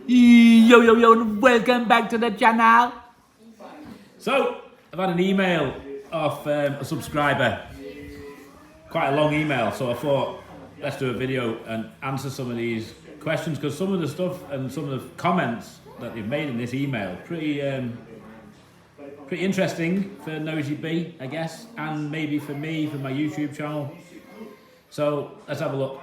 Yo, and welcome back to the channel. So, I've had an email off a subscriber, quite a long email, so I thought let's do a video and answer some of these questions, because some of the stuff and some of the comments that they've made in this email pretty interesting for Nosy Be, I guess, and maybe for me, for my YouTube channel. So let's have a look.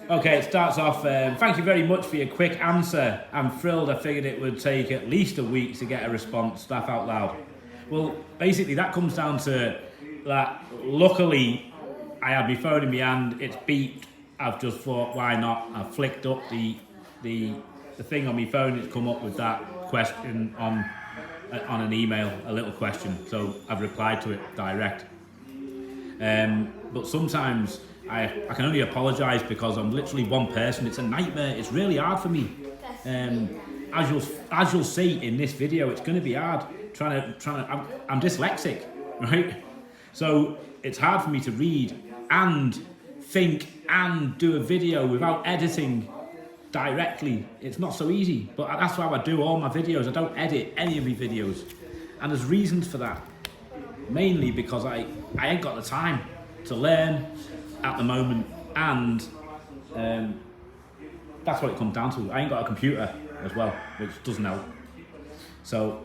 Okay, it starts off, thank you very much for your quick answer. I'm thrilled. I figured it would take at least a week to get a response. Laugh out loud. Well, basically that comes down to that luckily I had my phone in my hand, it's beeped. I've just thought, why not? I've flicked up the thing on my phone, it's come up with that question on an email, a little question. So I've replied to it direct. But sometimes I can only apologise because I'm literally one person. It's a nightmare. It's really hard for me. As you'll see in this video, it's going to be hard. I'm dyslexic, right? So it's hard for me to read and think and do a video without editing directly. It's not so easy, but that's how I do all my videos. I don't edit any of my videos, and there's reasons for that. Mainly because I ain't got the time to learn at the moment, and that's what it comes down to. I ain't got a computer as well, which doesn't help. So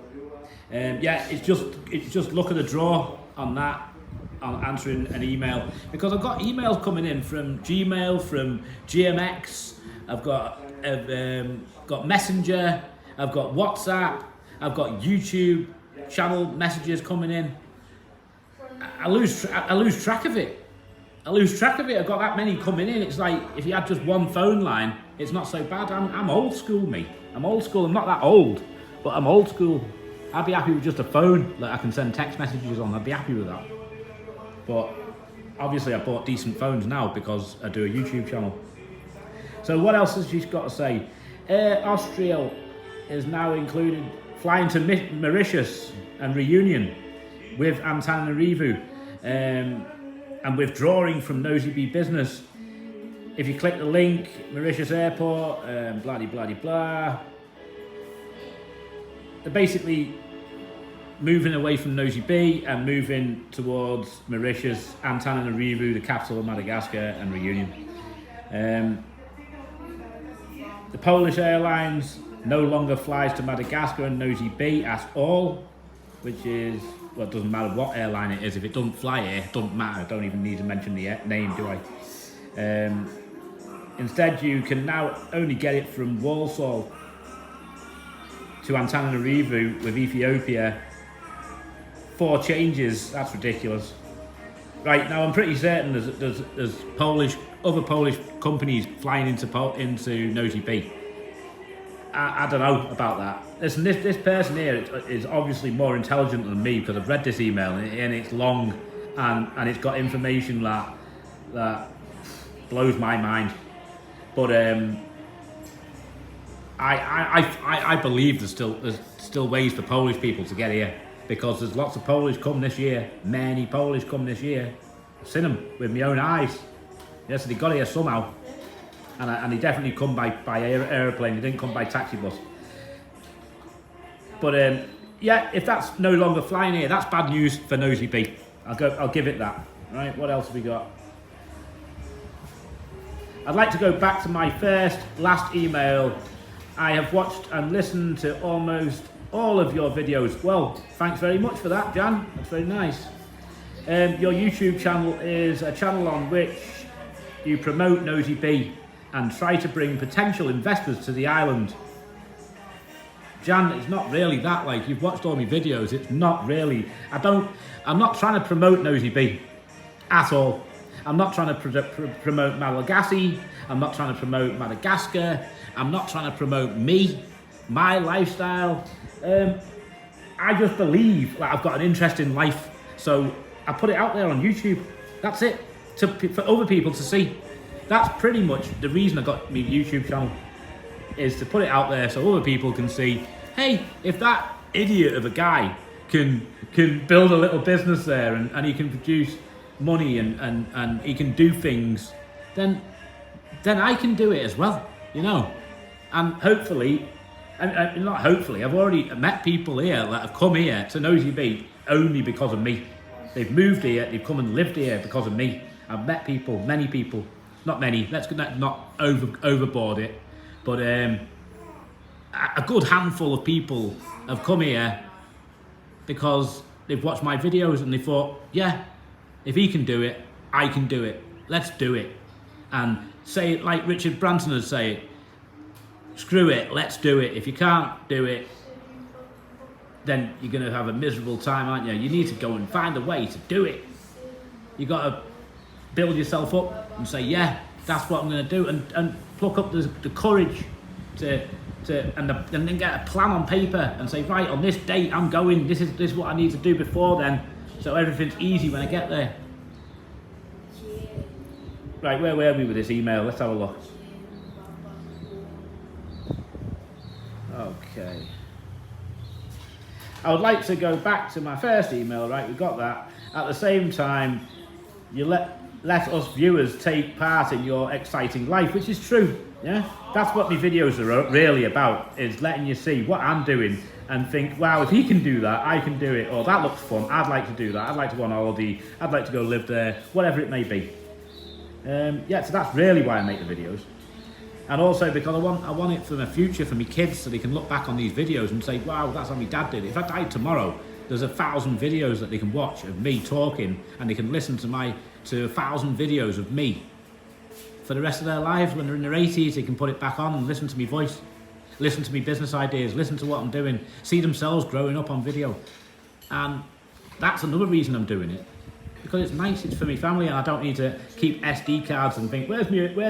yeah, it's just luck of the draw on that, on answering an email, because I've got emails coming in from Gmail, from GMX. I've got Messenger, I've got WhatsApp, I've got YouTube channel messages coming in. I lose track of it. I've got that many coming in. It's like if you had just one phone line, it's not so bad. I'm old school, me. I'm old school. I'm not that old, but I'm old school. I'd be happy with just a phone that I can send text messages on. I'd be happy with that. But obviously I bought decent phones now because I do a YouTube channel. So what else has she got to say? Air Austria is now included flying to Mauritius and Reunion with Antananarivo, and withdrawing from Nosy Be business. If you click the link, Mauritius Airport, blah de blah de blah. They're basically moving away from Nosy Be and moving towards Mauritius, Antananarivo, the capital of Madagascar, and Reunion. The Polish Airlines no longer flies to Madagascar and Nosy Be at all, which is, well, it doesn't matter what airline it is. If it doesn't fly here, it doesn't matter. I don't even need to mention the name, do I? Instead, you can now only get it from Warsaw to Antananarivo with Ethiopia. 4 changes. That's ridiculous. Right, now I'm pretty certain there's other Polish companies flying into Nosy Be. I don't know about that. Listen, this person here is obviously more intelligent than me, because I've read this email and it's long and it's got information that blows my mind. But I believe there's still ways for Polish people to get here, because there's lots of Polish come this year. Many Polish come this year. I've seen them with my own eyes. Yes, they got here somehow. And he definitely come by aeroplane. He didn't come by taxi bus. But yeah, if that's no longer flying here, that's bad news for Nosy Be. I'll give it that. All right, what else have we got? I'd like to go back to my last email. I have watched and listened to almost all of your videos. Well, thanks very much for that, Jan. That's very nice. Your YouTube channel is a channel on which you promote Nosy Be and try to bring potential investors to the island. Jan, it's not really that. Like, you've watched all my videos. It's not really. I'm not trying to promote Nosy Be at all. I'm not trying to promote Malagasy. I'm not trying to promote Madagascar. I'm not trying to promote me, my lifestyle. I just believe that I've got an interesting life. So I put it out there on YouTube. That's it. For other people to see. That's pretty much the reason I got my YouTube channel, is to put it out there so other people can see, hey, if that idiot of a guy can build a little business there and he can produce money and he can do things, then I can do it as well, you know. And hopefully, and not hopefully, I've already met people here that have come here to Nosy Be only because of me. They've moved here, they've come and lived here because of me. I've met people, many people, not many, let's not overboard it, but a good handful of people have come here because they've watched my videos and they thought, yeah, if he can do it, I can do it. Let's do it. And say it like Richard Branson would say it, screw it, let's do it. If you can't do it, then you're going to have a miserable time, aren't you? You need to go and find a way to do it. You got to build yourself up and say, yeah, that's what I'm going to do, and pluck up the courage and then get a plan on paper and say, right, on this date I'm going, this is what I need to do before then, so everything's easy when I get there. Right, where were we with this email? Let's have a look. Okay. I would like to go back to my first email, right, we got that. At the same time, you let us viewers take part in your exciting life, which is true, yeah? That's what my videos are really about, is letting you see what I'm doing and think, wow, if he can do that, I can do it, or that looks fun, I'd like to do that, I'd like to go on holiday, I'd like to go live there, whatever it may be. Yeah, so that's really why I make the videos. And also because I want it for the future, for my kids, so they can look back on these videos and say, wow, that's how my dad did it. If I died tomorrow, there's 1,000 videos that they can watch of me talking, and they can listen to 1,000 videos of me for the rest of their lives. When they're in their 80s, they can put it back on and listen to my voice, listen to me business ideas, listen to what I'm doing, see themselves growing up on video. And that's another reason I'm doing it, because it's nice, it's for my family, and I don't need to keep SD cards and think, where's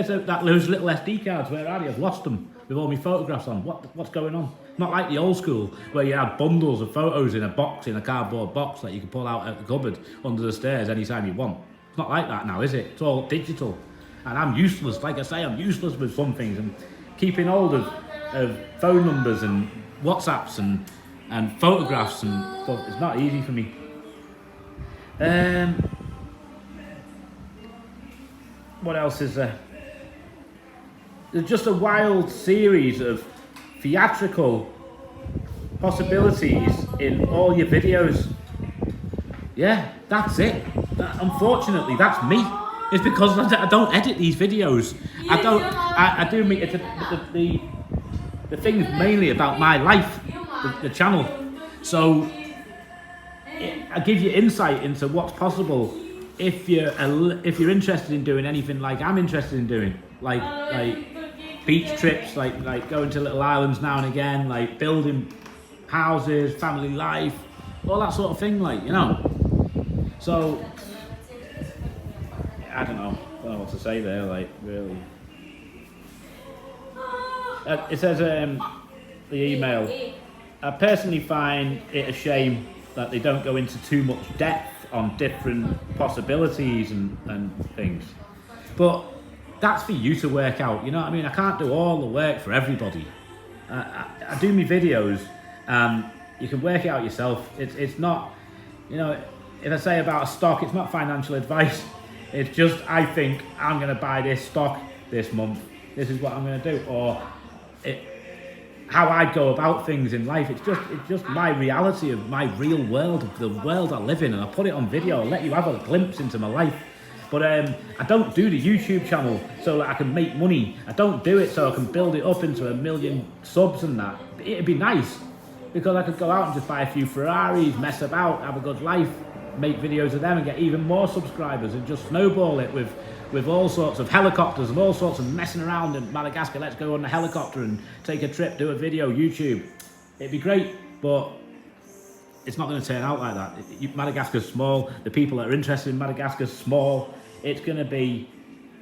those little SD cards, where are they? I've lost them with all my photographs on. What's going on? Not like the old school where you had bundles of photos in a box, in a cardboard box that you can pull out of the cupboard under the stairs anytime you want. It's not like that now, is it? It's all digital. And I'm useless, like I say, I'm useless with some things. And keeping hold of phone numbers and WhatsApps and photographs and stuff, it's not easy for me. What else is there? There's just a wild series of theatrical possibilities in all your videos. Yeah, that's it. Unfortunately, that's me. It's because I don't edit these videos. I do make it the thing's mainly about my life, the channel. So I give you insight into what's possible if you're interested in doing anything like I'm interested in doing, like beach trips, like going to little islands now and again, like building houses, family life, all that sort of thing, like, you know. So I don't know what to say there, like, really. It says the email, I personally find it a shame that they don't go into too much depth on different possibilities and things, but that's for you to work out, you know what I mean? I can't do all the work for everybody. I do my videos, you can work it out yourself. It's not, you know, if I say about a stock, it's not financial advice. It's just, I think I'm going to buy this stock this month, this is what I'm going to do, or how I go about things in life. It's just my reality of my real world, of the world I live in, and I put it on video. I'll let you have a glimpse into my life. But I don't do the YouTube channel so that I can make money. I don't do it so I can build it up into 1 million subs and that. It'd be nice, because I could go out and just buy a few Ferraris, mess about, have a good life, make videos of them and get even more subscribers, and just snowball it with all sorts of helicopters and all sorts of messing around in Madagascar. Let's go on the helicopter and take a trip, do a video, YouTube. It'd be great, but it's not going to turn out like that. Madagascar's small. The people that are interested in Madagascar's small. It's going to be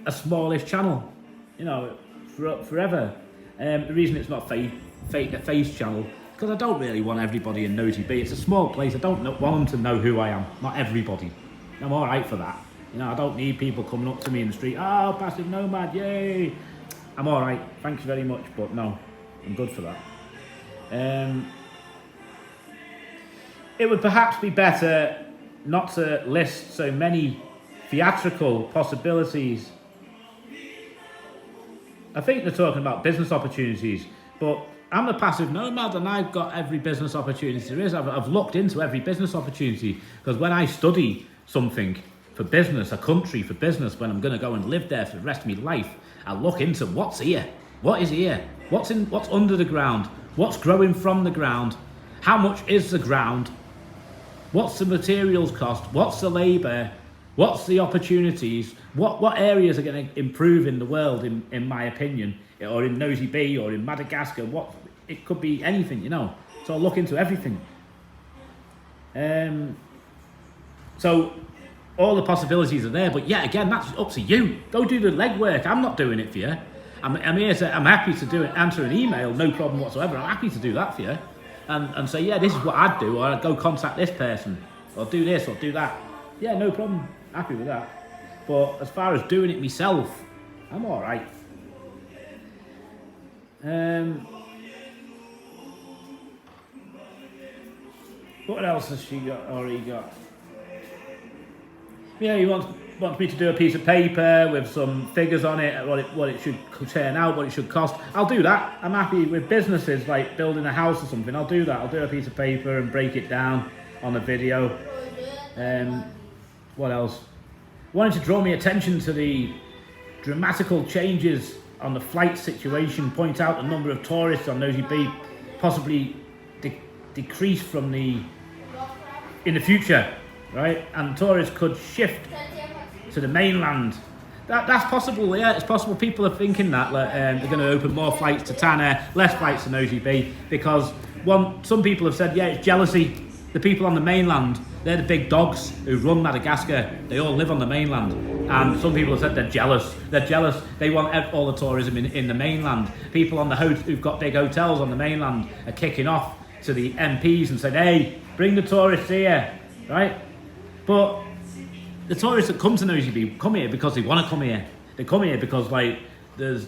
a smallish channel, you know, forever. The reason it's not a face channel, because I don't really want everybody in Nosy Be. It's a small place. I don't want them to know who I am. Not everybody. I'm all right for that. You know, I don't need people coming up to me in the street. Oh, passive nomad, yay! I'm all right. Thanks very much, but no, I'm good for that. It would perhaps be better not to list so many theatrical possibilities. I think they're talking about business opportunities. But I'm a passive nomad, and I've got every business opportunity there is. I've looked into every business opportunity, because when I study something for business, a country for business, when I'm going to go and live there for the rest of my life, I look into what's here, what is here, what's under the ground, what's growing from the ground, how much is the ground, what's the materials cost, what's the labour, what's the opportunities, what areas are going to improve in the world, in my opinion, or in Nosy Be, or in Madagascar. It could be anything, you know. So I look into everything. So all the possibilities are there, but yet again, that's up to you. Go do the legwork. I'm not doing it for you. I'm happy to do it, answer an email, no problem whatsoever. I'm happy to do that for you, and say, yeah, this is what I'd do, or I'd go contact this person, or do this, or do that. Yeah, no problem. Happy with that. But as far as doing it myself, I'm all right. What else has she got, or he got? Yeah, he wants me to do a piece of paper with some figures on it, what it should turn out, what it should cost. I'll do that. I'm happy with businesses like building a house or something. I'll do that. I'll do a piece of paper and break it down on a video. What else? Wanted to draw my attention to the dramatical changes on the flight situation, point out the number of tourists on Nosy Be possibly decrease in the future, right? And tourists could shift to the mainland. That's possible, yeah, it's possible. People are thinking that they're going to open more flights to Tanner, less flights to Nosy Be, because some people have said, yeah, it's jealousy. The people on the mainland, they're the big dogs who run Madagascar. They all live on the mainland. And some people have said they're jealous. They're jealous. They want all the tourism in the mainland. People on who've got big hotels on the mainland are kicking off to the MPs and saying, hey, bring the tourists here, right? But the tourists that come to Nosy Be come here because they want to come here. They come here because there's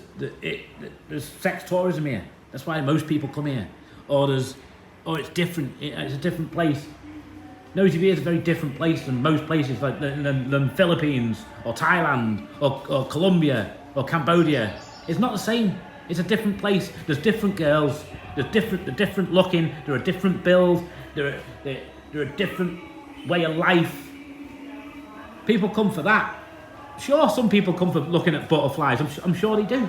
sex tourism here. That's why most people come here. Or it's different. It's a different place. Nosy Be is a very different place than most places, like than Philippines or Thailand or Colombia or Cambodia. It's not the same. It's a different place. There's different girls. They're different looking. They're a different build. They're a different way of life. People come for that. Sure, some people come for looking at butterflies. I'm sure they do.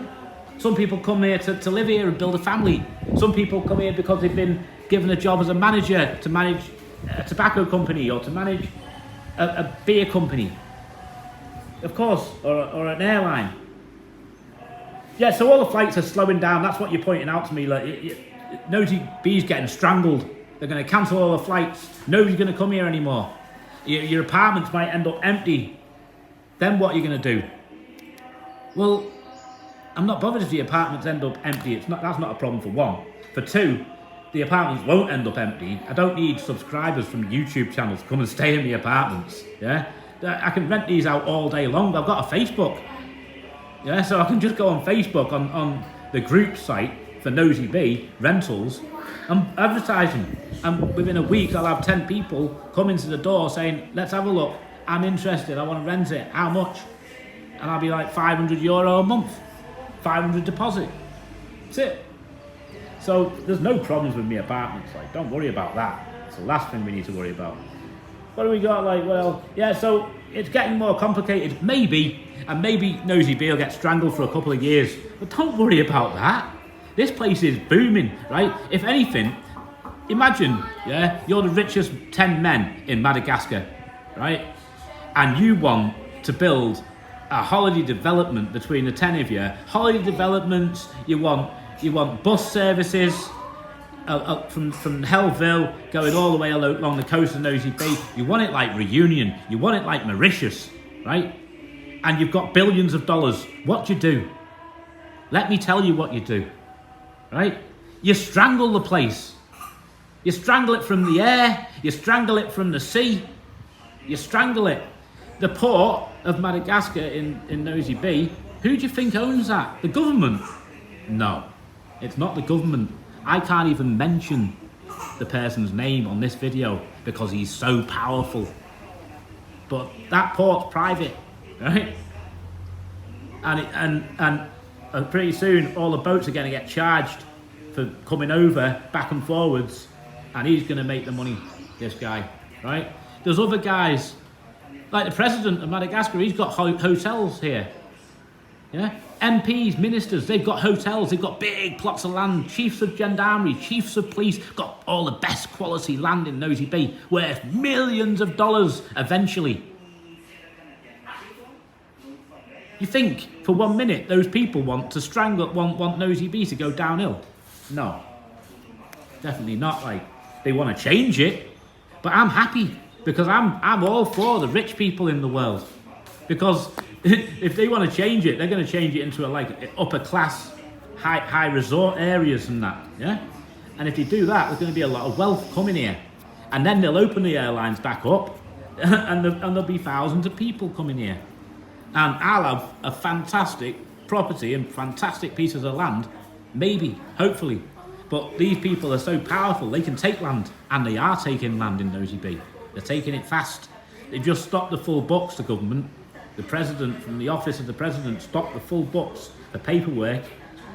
Some people come here to live here and build a family. Some people come here because they've been given a job as a manager to manage a tobacco company, or to manage a beer company, of course, or an airline. Yeah, so all the flights are slowing down. That's what you're pointing out to me. Like, Nosy Be's getting strangled. They're going to cancel all the flights. Nobody's going to come here anymore. Your apartments might end up empty. Then what are you going to do? Well, I'm not bothered if the apartments end up empty. That's not a problem, for one. For two, the apartments won't end up empty. I don't need subscribers from YouTube channels to come and stay in the apartments. Yeah, I can rent these out all day long. I've got a Facebook. Yeah, so I can just go on Facebook on the group site for Nosy Be rentals. I'm advertising, and within a week I'll have 10 people come into the door saying, let's have a look, I'm interested, I want to rent it, how much? And I'll be like, €500 a month, 500 deposit. That's it. So there's no problems with my apartments, like, don't worry about that. It's the last thing we need to worry about. What do we got? Like, well, yeah, so it's getting more complicated, maybe, and maybe Nosy Be will get strangled for a couple of years, but don't worry about that. This place is booming, right? If anything, imagine, yeah, you're the richest 10 men in Madagascar, right? And you want to build a holiday development between the 10 of you. Holiday developments, you want bus services from Hellville going all the way along the coast of Nosy Be. You want it like Reunion. You want it like Mauritius, right? And you've got billions of dollars. What do you do? Let me tell you what you do. Right? You strangle the place. You strangle it from the air. You strangle it from the sea. You strangle it. The port of Madagascar in Nosy Be, who do you think owns that? The government? No, it's not the government. I can't even mention the person's name on this video because he's so powerful. But that port's private, right? And pretty soon all the boats are going to get charged for coming over back and forwards, and he's going to make the money, this guy, right? There's other guys, like the president of Madagascar, he's got hotels here. Yeah? MPs, ministers, they've got hotels, they've got big plots of land, chiefs of gendarmerie, chiefs of police, got all the best quality land in Nosy Be, worth millions of dollars eventually. You think for 1 minute those people want to strangle, want Nosy Be to go downhill? No, definitely not. Like, they want to change it, but I'm happy because I'm all for the rich people in the world, because if they want to change it, they're going to change it into a like upper class, high resort areas and that, yeah. And if they do that, there's going to be a lot of wealth coming here, and then they'll open the airlines back up, and there'll be thousands of people coming here. And I'll have a fantastic property and fantastic pieces of land, maybe, hopefully. But these people are so powerful, they can take land, and they are taking land in Nosy Be. They're taking it fast. They've just stopped the full books, the government. The president, from the office of the president, stopped the full books, the paperwork,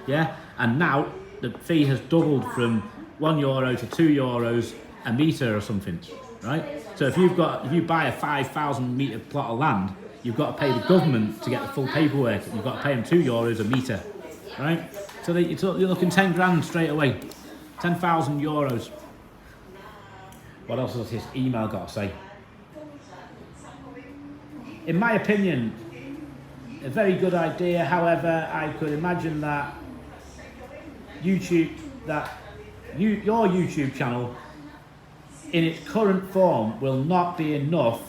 yeah? And now the fee has doubled from €1 to €2 a metre or something, right? So if you buy a 5,000 metre plot of land, you've got to pay the government to get the full paperwork. You've got to pay them €2 a metre, right? So you're looking 10 grand straight away, €10,000. What else has this email got to say? In my opinion, a very good idea. However, I could imagine that your YouTube channel, in its current form, will not be enough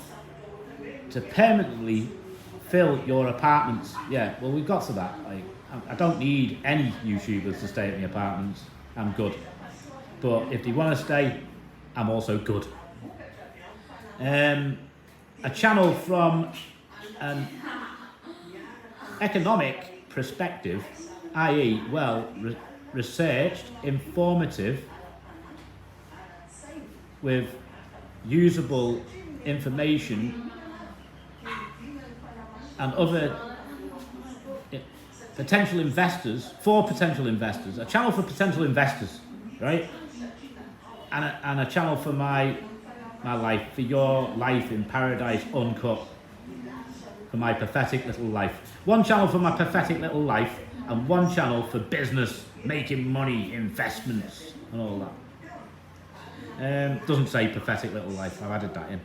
to permanently fill your apartments. Yeah, well, we've got to that. Like, I don't need any YouTubers to stay at my apartments. I'm good. But if they want to stay, I'm also good. A channel from an economic perspective, i.e. researched, informative, with usable information and other potential investors, a channel for potential investors, right? And a channel for my life, for your life in paradise uncut, for my pathetic little life. One channel for my pathetic little life, and one channel for business, making money, investments, and all that. Doesn't say pathetic little life, I've added that in.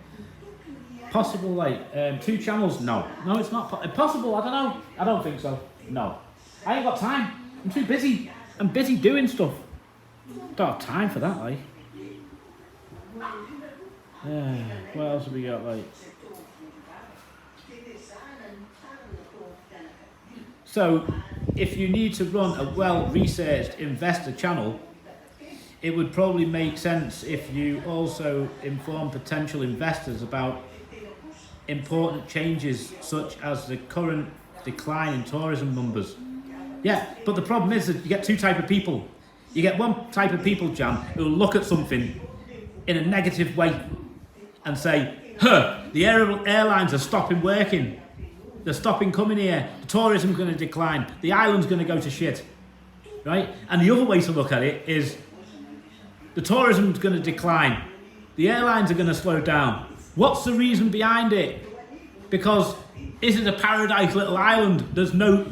Possible, like, 2 channels? No, it's not possible. I don't know. I don't think so. No, I ain't got time. I'm too busy. I'm busy doing stuff. Don't have time for that, like. What else have we got, like? So, if you need to run a well-researched investor channel, it would probably make sense if you also inform potential investors about important changes such as the current decline in tourism numbers. Yeah, but the problem is that you get 2 types of people. You get one type of people, Jan, who will look at something in a negative way and say, the airlines are stopping working. They're stopping coming here. The tourism's going to decline. The island's going to go to shit, right? And the other way to look at it is the tourism's going to decline. The airlines are going to slow down. What's the reason behind it? Because this is a paradise little island. There's no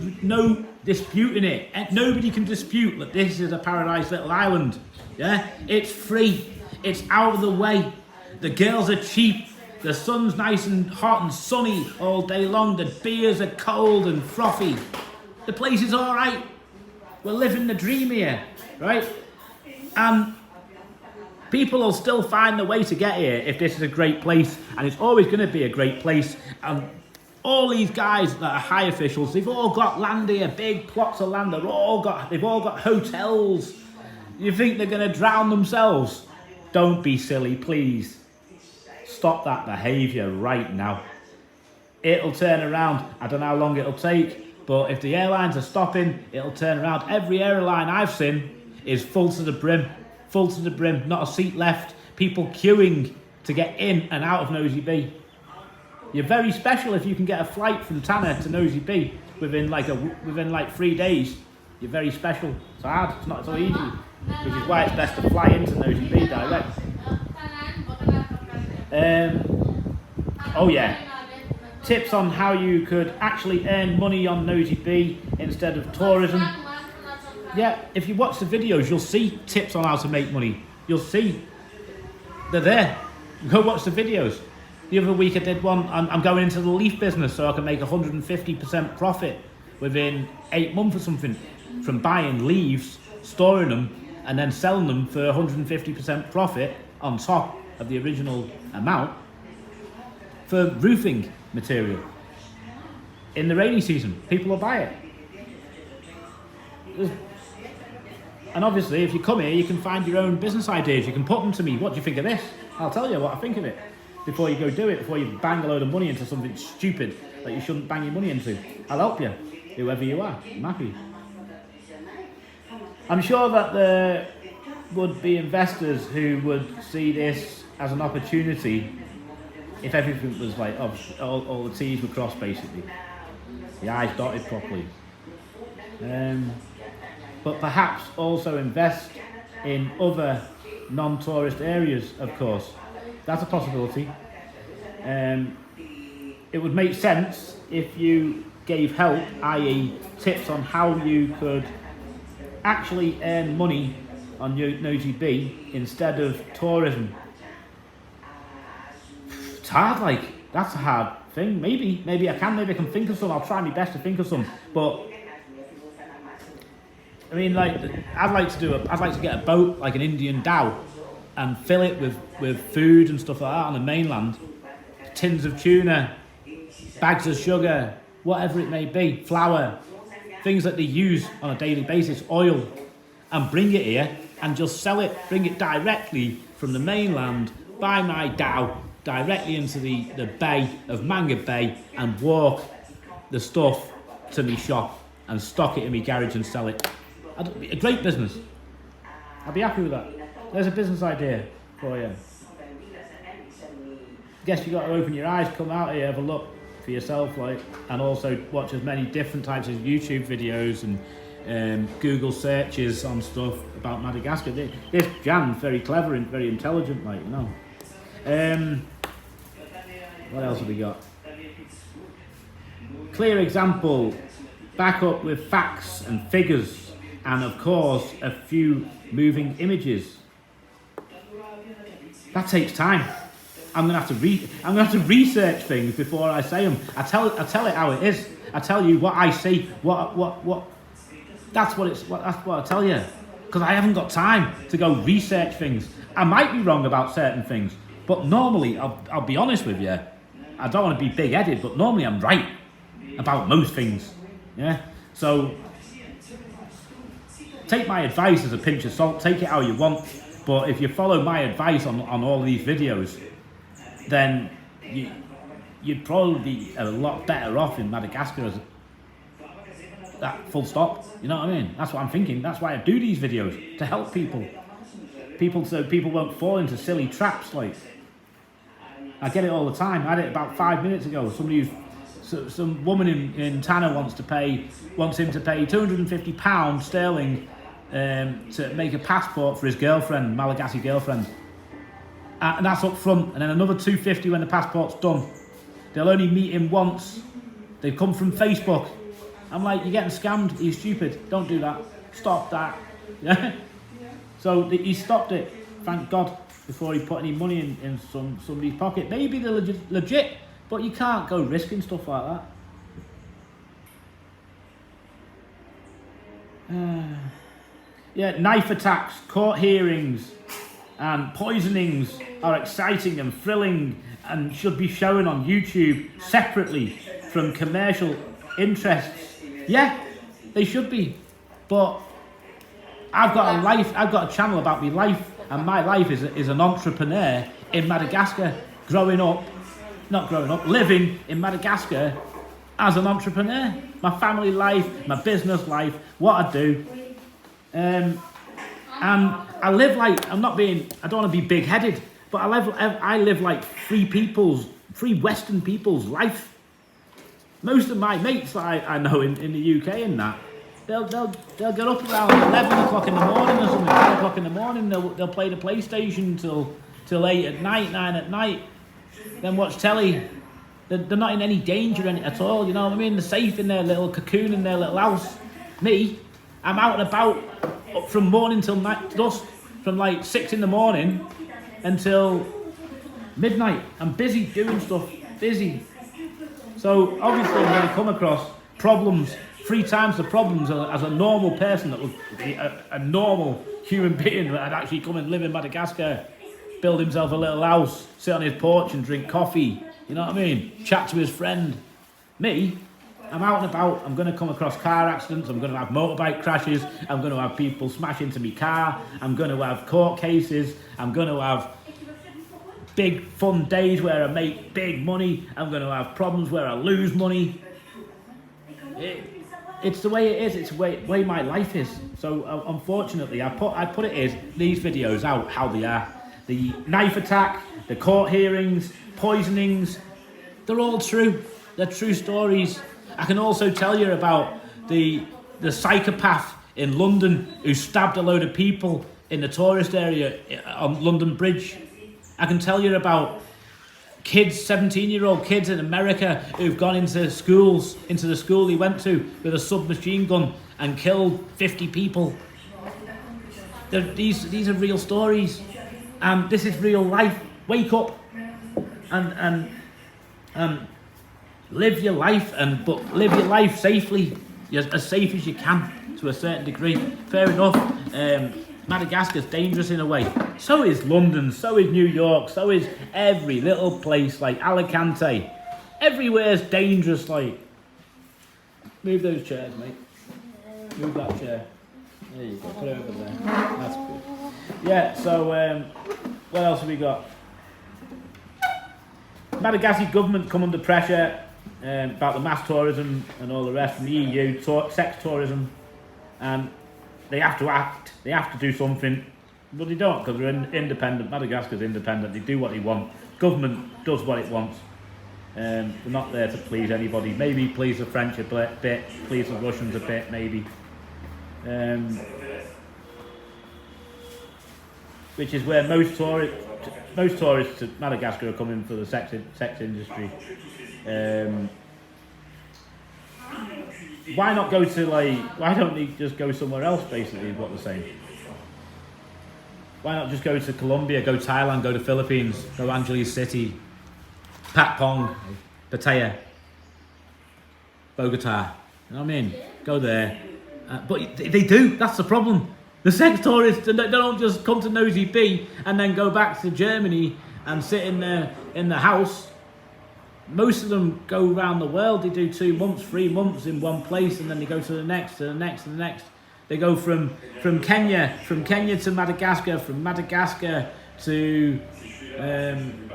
disputing it. And nobody can dispute that this is a paradise little island. Yeah, it's free. It's out of the way. The girls are cheap. The sun's nice and hot and sunny all day long. The beers are cold and frothy. The place is all right. We're living the dream here, right? And people will still find the way to get here if this is a great place, and it's always going to be a great place. And all these guys that are high officials, they've all got land here, big plots of land. They've all got hotels. You think they're going to drown themselves? Don't be silly, please. Stop that behaviour right now. It'll turn around. I don't know how long it'll take, but if the airlines are stopping, it'll turn around. Every airline I've seen is full to the brim. Full to the brim, not a seat left. People queuing to get in and out of Nosy Be. You're very special if you can get a flight from Tanner to Nosy Be within like 3 days. You're very special. It's hard. It's not so easy. which is why it's best to fly into Nosy Be direct. Oh yeah, tips on how you could actually earn money on Nosy Be instead of tourism. Yeah, if you watch the videos, you'll see tips on how to make money. You'll see, they're there. Go watch the videos. The other week I did one, I'm going into the leaf business so I can make 150% profit within 8 months or something from buying leaves, storing them, and then selling them for 150% profit on top of the original amount for roofing material. In the rainy season, people will buy it. And obviously, if you come here, you can find your own business ideas. You can put them to me. What do you think of this? I'll tell you what I think of it before you go do it, before you bang a load of money into something stupid that you shouldn't bang your money into. I'll help you, whoever you are. I'm happy. I'm sure that there would be investors who would see this as an opportunity if everything was like, all the T's were crossed basically, the I's dotted properly. But perhaps also invest in other non-tourist areas, of course. That's a possibility. It would make sense if you gave help, i.e. tips on how you could actually earn money on Nosy Be instead of tourism. It's hard, like, that's a hard thing. Maybe I can think of some. I'll try my best to think of some, but I mean, like, I'd like to get a boat, like an Indian dhow, and fill it with food and stuff like that on the mainland. Tins of tuna, bags of sugar, whatever it may be, flour, things that they use on a daily basis, oil, and bring it here and just sell it, bring it directly from the mainland by my dhow directly into the bay of Manga Bay and walk the stuff to me shop and stock it in my garage and sell it. A great business. I'd be happy with that. There's a business idea for you. Guess you got to open your eyes, come out here, have a look for yourself, like, and also watch as many different types of YouTube videos and Google searches on stuff about Madagascar. This Jan's very clever and very intelligent, like, you know. What else have we got? Clear example, back up with facts and figures, and of course a few moving images. That takes time. I'm gonna have to research things before I say them. I tell it how it is. I tell you what I see. What. That's what I tell you. Because I haven't got time to go research things. I might be wrong about certain things, but normally I'll be honest with you. I don't want to be big-headed, but normally I'm right about most things. Yeah. So take my advice as a pinch of salt. Take it how you want. But if you follow my advice on all of these videos, then you'd probably be a lot better off in Madagascar as that, full stop. You know what I mean? That's what I'm thinking. That's why I do these videos, to help people so people won't fall into silly traps. Like, I get it all the time. I had it about 5 minutes ago. Some woman in Tanner wants him to pay £250 sterling to make a passport for his girlfriend, Malagasy girlfriend. And that's up front, and then another £250 when the passport's done. They'll only meet him once. They've come from Facebook. I'm like, you're getting scammed. You're stupid. Don't do that. Stop that. Yeah. So he stopped it. Thank God. Before he put any money in somebody's pocket. Maybe they're legit, but you can't go risking stuff like that. Yeah, knife attacks, court hearings, and poisonings are exciting and thrilling and should be shown on YouTube separately from commercial interests. Yeah, they should be. But I've got a life, I've got a channel about my life, and my life is an entrepreneur in Madagascar, living in Madagascar as an entrepreneur. My family life, my business life, what I do. And I live like, I don't want to be big-headed, but I live like free Western people's life. Most of my mates that I know in the UK and that, they'll get up around 11 o'clock in the morning or something, 12 o'clock in the morning. They'll play the PlayStation till 8 at night, 9 at night. Then watch telly. They're not in any danger at all. You know what I mean? They're safe in their little cocoon in their little house. Me, I'm out and about from morning till night, dusk, from like 6 in the morning until midnight. I'm busy doing stuff, busy. So obviously I'm going to come across problems, 3 times the problems as a normal person that would be a normal human being that had actually come and live in Madagascar, build himself a little house, sit on his porch and drink coffee, you know what I mean? Chat to his friend. Me, I'm out and about, I'm going to come across car accidents, I'm going to have motorbike crashes, I'm going to have people smash into my car, I'm going to have court cases, I'm going to have big fun days where I make big money, I'm going to have problems where I lose money. It's the way it is, it's the way my life is. So unfortunately, I put it as these videos out how they are. The knife attack, the court hearings, poisonings, they're all true. They're true stories. I can also tell you about the psychopath in London who stabbed a load of people in the tourist area on London Bridge. I can tell you about kids, 17-year-old kids in America who've gone into schools, into the school he went to with a submachine gun and killed 50 people. These are real stories, and this is real life. Wake up and live your life, but live your life safely, as safe as you can to a certain degree. Fair enough. Madagascar's dangerous in a way. So is London, so is New York, so is every little place like Alicante. Everywhere's dangerous, like. Move those chairs, mate. Move that chair. There you go, put it over there. That's good. Yeah, so what else have we got? Madagascar government come under pressure about the mass tourism and all the rest from the EU, sex tourism, and they have to act, they have to do something, but they don't because they're independent. Madagascar's independent, they do what they want. Government does what it wants. They're not there to please anybody. Maybe please the French a bit, please the Russians a bit, maybe. Which is where most tourists to Madagascar are coming for the sex industry. Why not go to why don't they just go somewhere else, basically, is what they're saying. Why not just go to Colombia, go Thailand, go to Philippines, go Angeles City, Patpong, Pattaya, Bogota, you know what I mean? Go there. But they do, that's the problem. The sex tourists, they don't just come to Nosy Be and then go back to Germany and sit in the house. Most of them go around the world. They do 2 months, 3 months in one place, and then they go to the next, to the next, to the next. They go from Kenya to Madagascar, from Madagascar to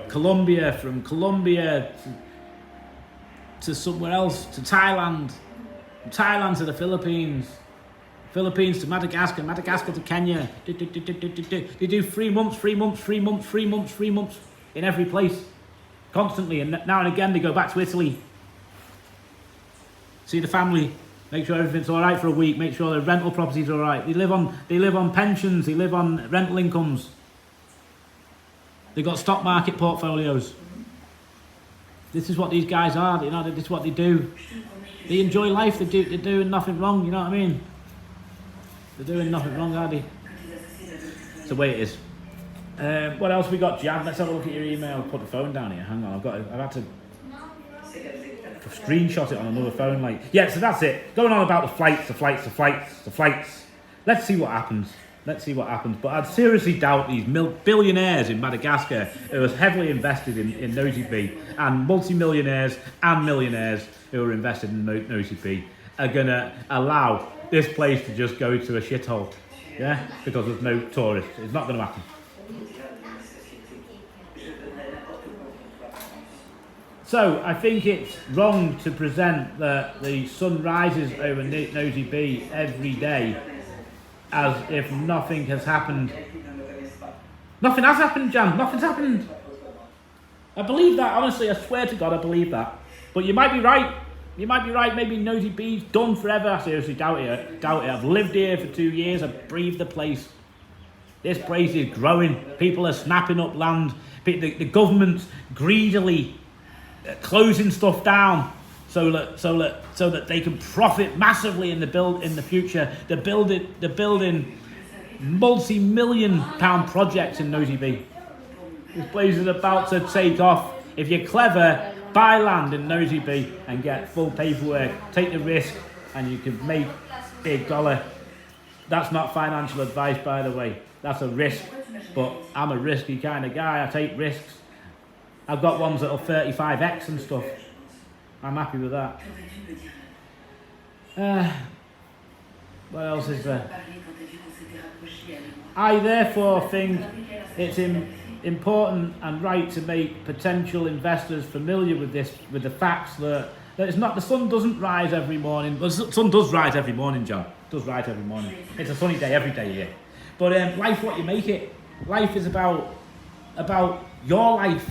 Colombia, from Colombia to somewhere else, to Thailand, from Thailand to the Philippines, Philippines to Madagascar, Madagascar to Kenya. They do 3 months, 3 months, 3 months, 3 months, 3 months in every place. Constantly, and now and again they go back to Italy, see the family, make sure everything's all right for a week, make sure the rental property's all right. They live on pensions, they live on rental incomes. They've got stock market portfolios. This is what these guys are. You know, this is what they do. They enjoy life. They're doing nothing wrong. You know what I mean? They're doing nothing wrong, are they? It's the way it is. What else we got, Jan? Let's have a look at your email. Put the phone down here. Hang on, I've had to screenshot it on another phone. So that's it. Going on about the flights. Let's see what happens. But I'd seriously doubt these billionaires in Madagascar who are heavily invested in Nosy Be, and multi-millionaires and millionaires who are invested in Nosy Be are going to allow this place to just go to a shithole. Yeah? Because there's no tourists. It's not going to happen. So I think it's wrong to present that the sun rises over Nosy Be every day as if nothing has happened. Nothing has happened, Jan. Nothing's happened. I believe that, honestly. I swear to God, I believe that. But you might be right. Maybe Nosy Be's done forever. I seriously doubt it. I've lived here for 2 years. I've breathed the place. This place is growing. People are snapping up land. The government's greedily closing stuff down so that they can profit massively in the future. They're building multi-million pound projects in Nosy Be. This place is about to take off. If you're clever, buy land in Nosy Be and get full paperwork. Take the risk and you can make big dollar. That's not financial advice, by the way. That's a risk, but I'm a risky kind of guy. I take risks. I've got ones that'll 35x and stuff. I'm happy with that. What else is there? I therefore think it's important and right to make potential investors familiar with the facts that it's not, the sun doesn't rise every morning. Well, the sun does rise every morning, John. It does rise every morning. It's a sunny day every day here. But life, what you make it. Life is about your life.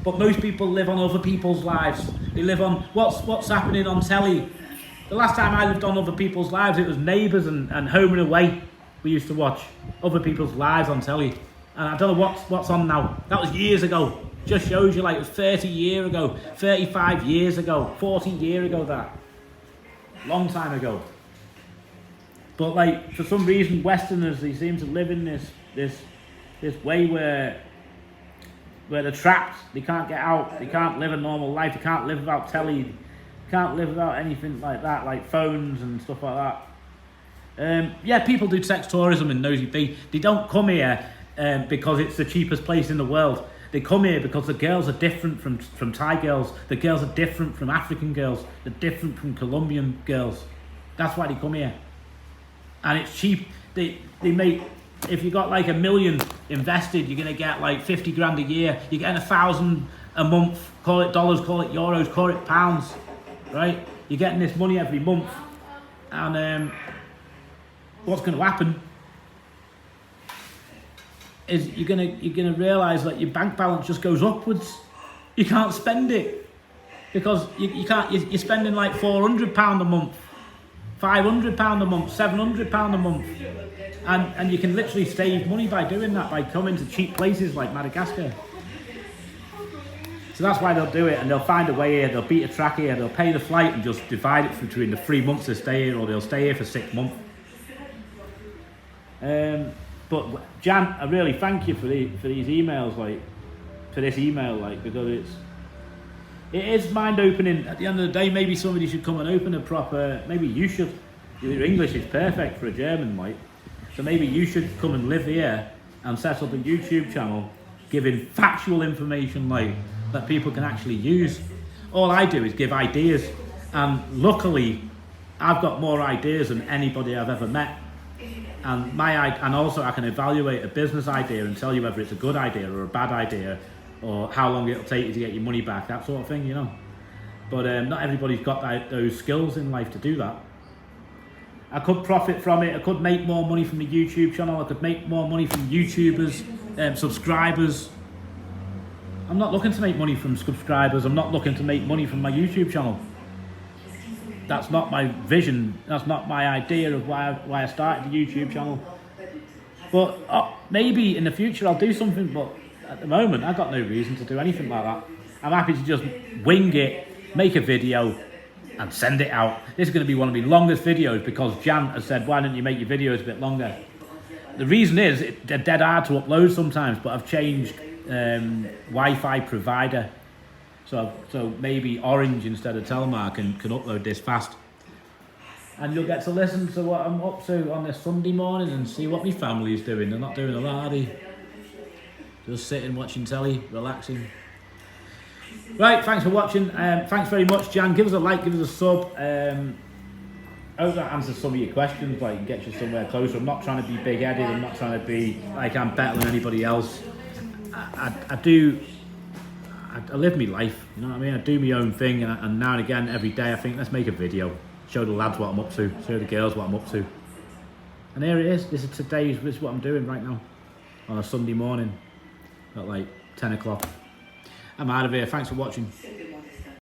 But most people live on other people's lives. They live on what's happening on telly. The last time I lived on other people's lives, it was Neighbours and Home and Away. We used to watch other people's lives on telly. And I don't know what's on now. That was years ago. Just shows you, like, it was 30 years ago, 35 years ago, 40 years ago, that. Long time ago. But, like, for some reason, Westerners, they seem to live in this way where they're trapped. They can't get out. They can't live a normal life. They can't live without telly. They can't live without anything like that, like phones and stuff like that. Yeah, people do sex tourism in Nosy Be. They don't come here because it's the cheapest place in the world. They come here because the girls are different from Thai girls. The girls are different from African girls. They're different from Colombian girls. That's why they come here. And it's cheap. They make, if you got like $1 million invested, you're gonna get like 50 grand a year. You're getting 1,000 a month. Call it dollars, call it euros, call it pounds, right? You're getting this money every month, and what's going to happen is you're gonna realise that your bank balance just goes upwards. You can't spend it because you can't. You're spending like £400 a month, £500 a month, £700 a month, and you can literally save money by doing that, by coming to cheap places like Madagascar. So that's why they'll do it, and they'll find a way here. They'll beat a track here. They'll pay the flight and just divide it between the 3 months they stay here, or they'll stay here for 6 months. But Jan, I really thank you for these emails, like for this email, like, because it is mind opening. At the end of the day, maybe somebody should come and open a proper. Maybe you should. Your English is perfect for a German, like, so maybe you should come and live here and set up a YouTube channel, giving factual information, like, that people can actually use. All I do is give ideas, and luckily, I've got more ideas than anybody I've ever met. And also I can evaluate a business idea and tell you whether it's a good idea or a bad idea, or how long it'll take you to get your money back, that sort of thing, you know. But not everybody's got those skills in life to do that. I could profit from it. I could make more money from the YouTube channel. I could make more money from YouTubers, subscribers. I'm not looking to make money from subscribers. I'm not looking to make money from my YouTube channel. That's not my vision. That's not my idea of why I started the YouTube channel. But maybe in the future I'll do something, but at the moment I've got no reason to do anything like that. I'm happy to just wing it, make a video and send it out. This is going to be one of my longest videos because Jan has said, why don't you make your videos a bit longer? The reason is they're dead hard to upload sometimes, but I've changed Wi-Fi provider. So maybe Orange instead of Telmar can upload this fast. And you'll get to listen to what I'm up to on this Sunday morning and see what my family's doing. They're not doing a lot, are they? Just sitting, watching telly, relaxing. Right, thanks for watching. Thanks very much, Jan. Give us a like, give us a sub. I hope that answers some of your questions, like, get you somewhere closer. I'm not trying to be big-headed. I'm not trying to be like I'm better than anybody else. I live my life, you know what I mean? I do my own thing, and now and again, every day, I think, let's make a video. Show the lads what I'm up to, show the girls what I'm up to. And here it is. This is what I'm doing right now on a Sunday morning at like 10 o'clock. I'm out of here. Thanks for watching.